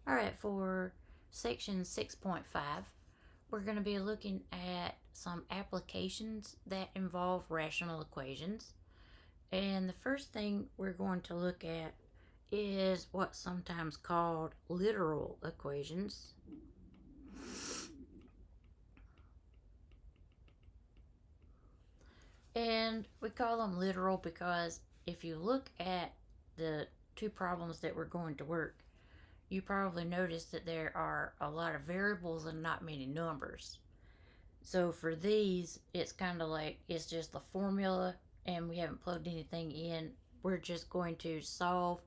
Alright, for section 6.5, we're going to be looking at some applications that involve rational equations. And the first thing we're going to look at is what's sometimes called literal equations. And we call them literal because if you look at the two problems that we're going to work, you probably noticed that there are a lot of variables and not many numbers. So for these, it's kind of like it's just the formula and we haven't plugged anything in. We're just going to solve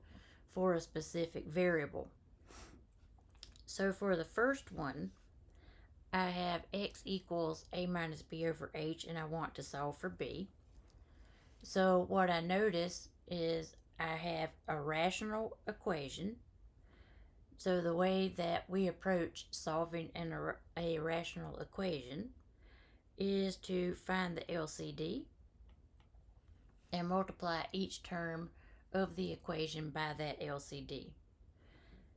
for a specific variable. So for the first one, I have x equals a minus b over h, and I want to solve for b. So what I notice is I have a rational equation. So the way that we approach solving a rational equation is to find the LCD and multiply each term of the equation by that LCD.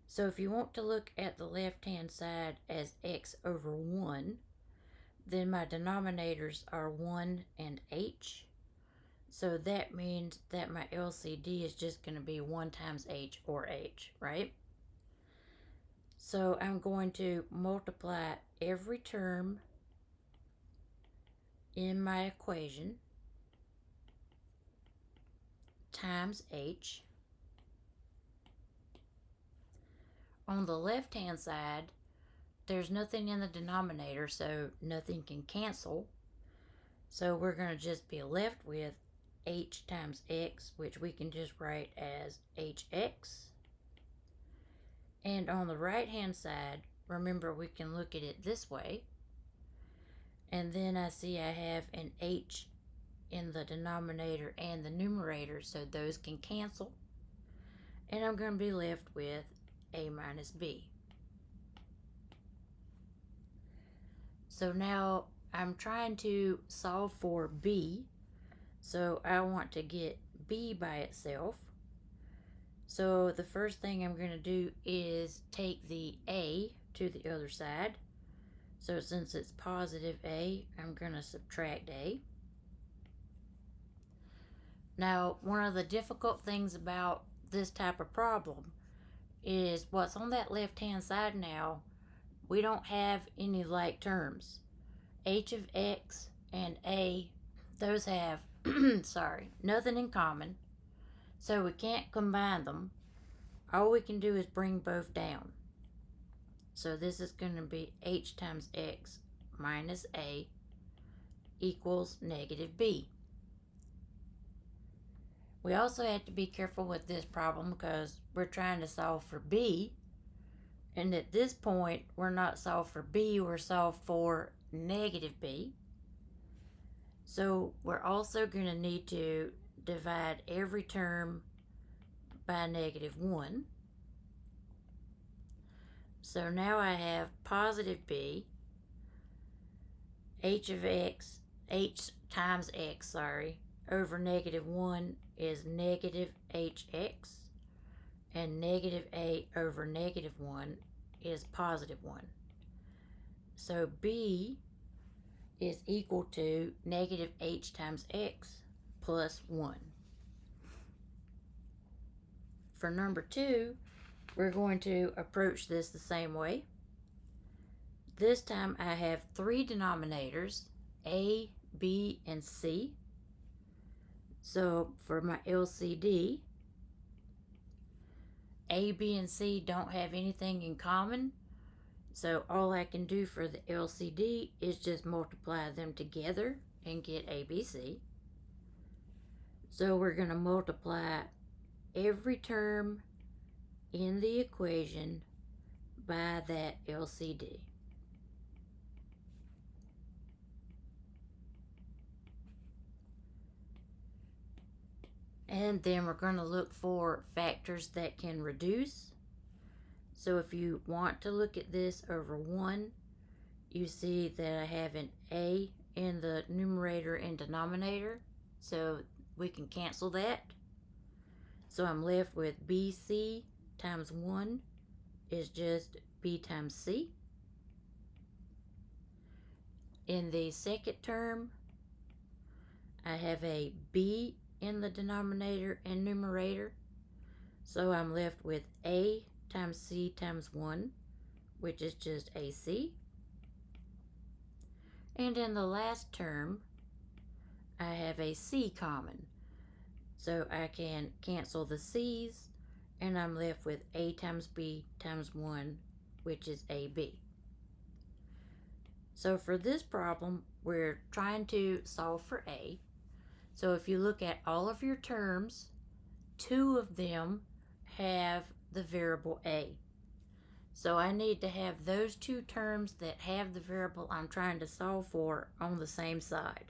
So if you want to look at the left-hand side as x over 1, then my denominators are 1 and h. So that means that my LCD is just going to be 1 times h, or h, right? So I'm going to multiply every term in my equation times h. On the left-hand side, there's nothing in the denominator, so nothing can cancel. So we're going to just be left with h times x, which we can just write as hx. And on the right-hand side, remember we can look at it this way. And then I see I have an h in the denominator and the numerator, so those can cancel. And I'm going to be left with a minus b. So now I'm trying to solve for b. So I want to get b by itself. So the first thing I'm going to do is take the a to the other side. So since it's positive a, I'm going to subtract a. Now, one of the difficult things about this type of problem is what's on that left-hand side now, we don't have any like terms. H of x and a, those have, nothing in common. So we can't combine them. All we can do is bring both down. So this is going to be h times x minus a equals negative b. We also have to be careful with this problem because we're trying to solve for b. And at this point, we're not solved for b, we're solved for negative b. So we're also going to need to divide every term by negative 1. So now I have positive b, h times x, over negative 1 is negative hx, and negative a over negative 1 is positive 1. So b is equal to negative h times x plus 1. For number 2, we're going to approach this the same way. This time I have 3 denominators, a, b, and c. So for my LCD, a, b, and c don't have anything in common. So all I can do for the LCD is just multiply them together and get ABC. So we're going to multiply every term in the equation by that LCD. And then we're going to look for factors that can reduce. So if you want to look at this over 1, you see that I have an a in the numerator and denominator, so we can cancel that. So I'm left with bc times 1 is just b times c. In the second term, I have a b in the denominator and numerator, so I'm left with a times c times 1, which is just ac. And in the last term, I have a c common, so I can cancel the c's, and I'm left with a times b times 1, which is ab. So for this problem, we're trying to solve for a. So if you look at all of your terms, 2 of them have the variable a. So I need to have those 2 terms that have the variable I'm trying to solve for on the same side.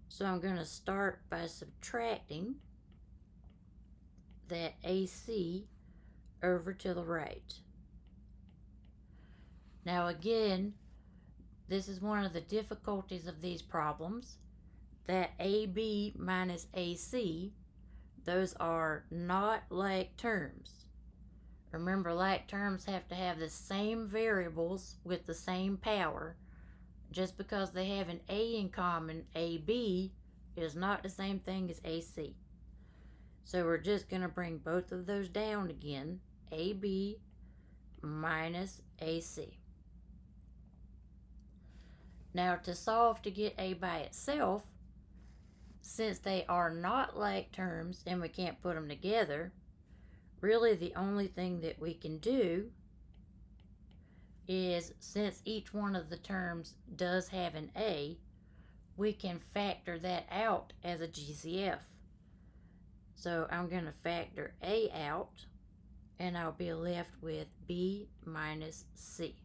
So I'm going to start by subtracting that AC over to the right. Now again, this is one of the difficulties of these problems, that AB minus AC, those are not like terms. Remember, like terms have to have the same variables with the same power. Just because they have an A in common, AB is not the same thing as AC. So we're just going to bring both of those down again, AB minus AC. Now to solve to get A by itself, since they are not like terms and we can't put them together, really the only thing that we can do is, since each one of the terms does have an A, we can factor that out as a GCF. So I'm going to factor A out, and I'll be left with B minus C.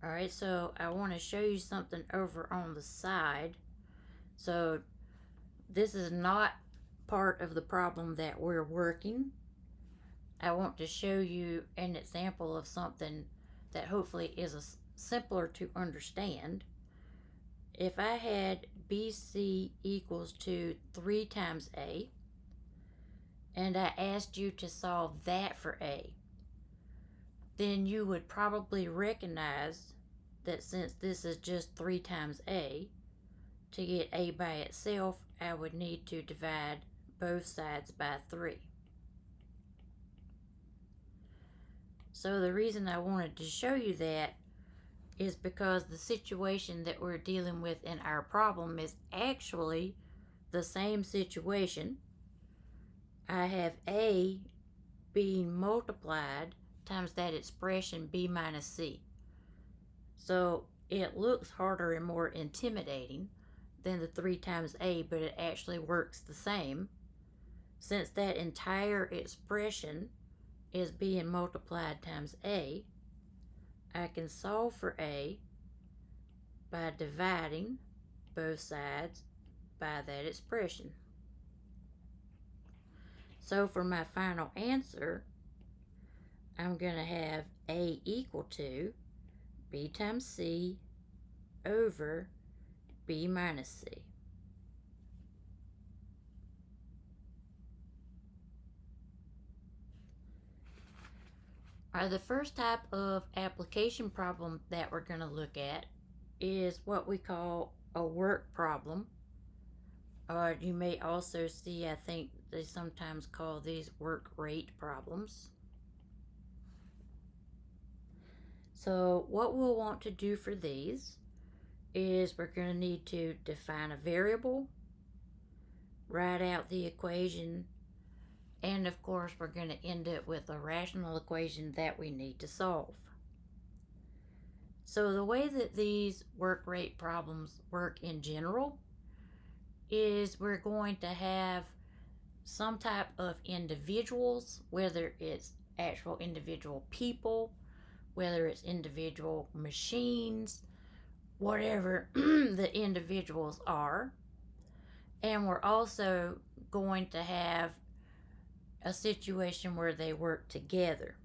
Alright, so I want to show you something over on the side. So this is not part of the problem that we're working. I want to show you an example of something that hopefully is simpler to understand. If I had BC equals to 3 times A, and I asked you to solve that for A, then you would probably recognize that since this is just 3 times A, to get A by itself, I would need to divide both sides by 3. So the reason I wanted to show you that is because the situation that we're dealing with in our problem is actually the same situation. I have A being multiplied times that expression B minus C. So it looks harder and more intimidating than the 3 times A, but it actually works the same. Since that entire expression is being multiplied times A, I can solve for A by dividing both sides by that expression. So for my final answer, I'm going to have A equal to B times C over B minus C. The first type of application problem that we're going to look at is what we call a work problem. Or you may also see, I think they sometimes call these work rate problems. So what we'll want to do for these is we're going to need to define a variable, write out the equation, and of course we're going to end it with a rational equation that we need to solve. So the way that these work rate problems work in general is we're going to have some type of individuals, whether it's actual individual people, whether it's individual machines, whatever the individuals are. And we're also going to have a situation where they work together.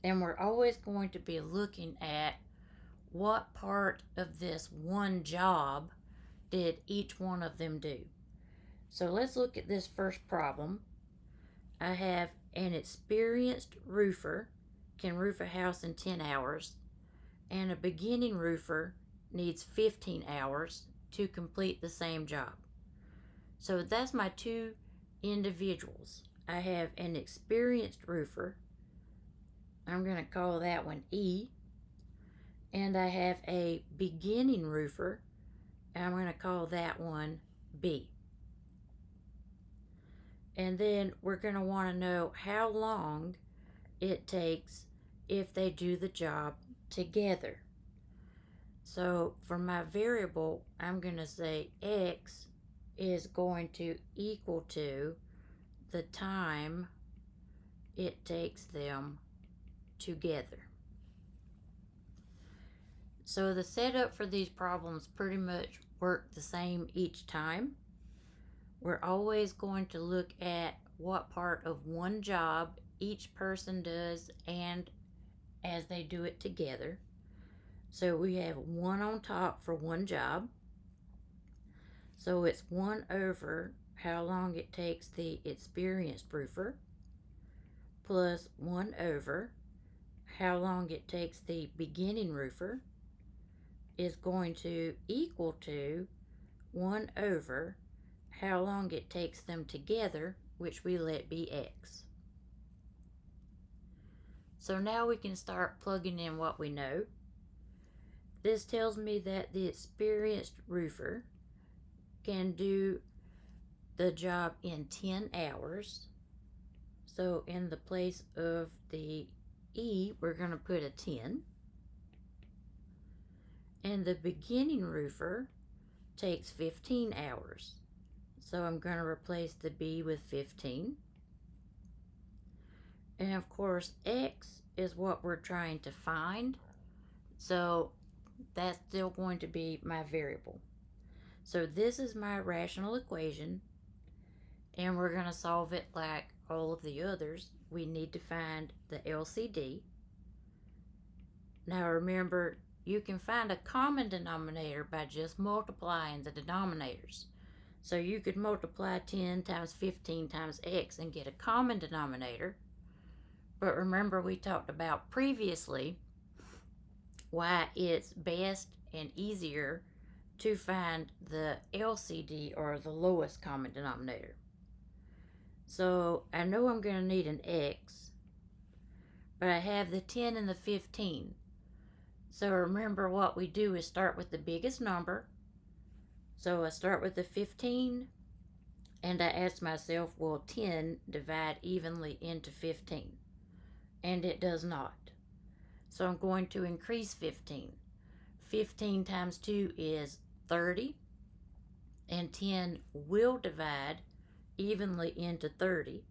And we're always going to be looking at what part of this one job did each one of them do. So let's look at this first problem. I have an experienced roofer can roof a house in 10 hours, and a beginning roofer needs 15 hours to complete the same job. So that's my two individuals. I have an experienced roofer. I'm going to call that one E. And I have a beginning roofer. I'm going to call that one B. And then we're going to want to know how long it takes if they do the job together. So for my variable, I'm going to say X is going to equal to the time it takes them together. So the setup for these problems pretty much work the same each time. We're always going to look at what part of one job each person does and as they do it together. So we have 1 on top for one job. So it's 1 over how long it takes the experienced roofer plus 1 over how long it takes the beginning roofer is going to equal to 1 over how long it takes them together, which we let be X. So now we can start plugging in what we know. This tells me that the experienced roofer can do the job in 10 hours. So in the place of the E, we're going to put a 10. And the beginning roofer takes 15 hours. So I'm going to replace the B with 15. And of course, X is what we're trying to find. So that's still going to be my variable. So this is my rational equation. And we're going to solve it like all of the others. We need to find the LCD. Now remember, you can find a common denominator by just multiplying the denominators. So you could multiply 10 times 15 times X and get a common denominator. But remember, we talked about previously why it's best and easier to find the LCD, or the lowest common denominator. So I know I'm going to need an X, but I have the 10 and the 15. So remember, what we do is start with the biggest number. So I start with the 15, and I ask myself, will 10 divide evenly into 15? And it does not. So I'm going to increase 15. 15 times 2 is 30, and 10 will divide evenly into 30.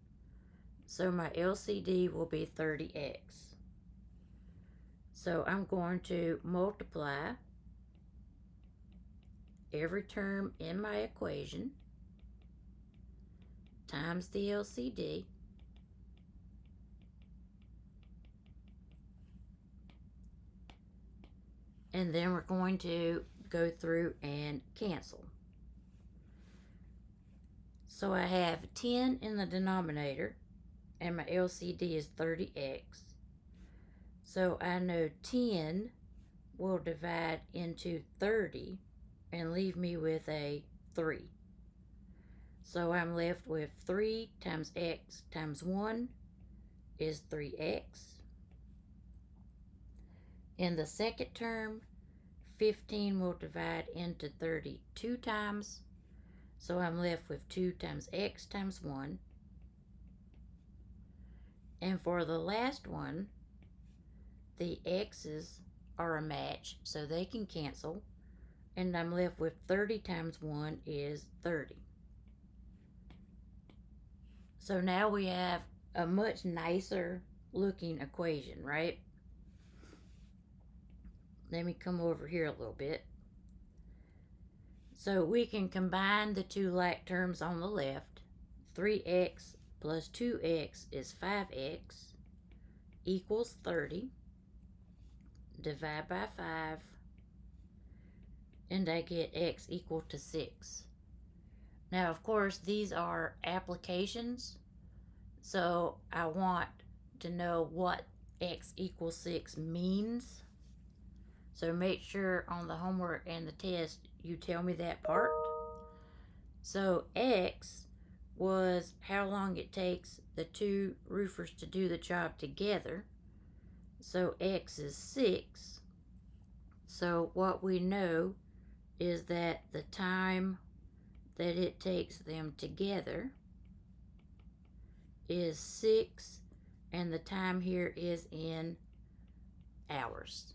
So my LCD will be 30X. So I'm going to multiply every term in my equation times the LCD. And then we're going to go through and cancel. So I have 10 in the denominator, and my LCD is 30X. So I know 10 will divide into 30 and leave me with a 3. So I'm left with 3 times X times 1 is 3X. In the second term, 15 will divide into 30 2 times. So I'm left with 2 times X times 1. And for the last one, the X's are a match, so they can cancel. And I'm left with 30 times 1 is 30. So now we have a much nicer looking equation, right? Let me come over here a little bit. So we can combine the two like terms on the left. 3X plus 2X is 5X equals 30. Divide by 5. And I get X equal to 6. Now, of course, these are applications. So I want to know what x equals 6 means. So make sure on the homework and the test you tell me that part. So x was how long it takes the two roofers to do the job together. So x is 6. So what we know is that the time that it takes them together is 6, and the time here is in hours.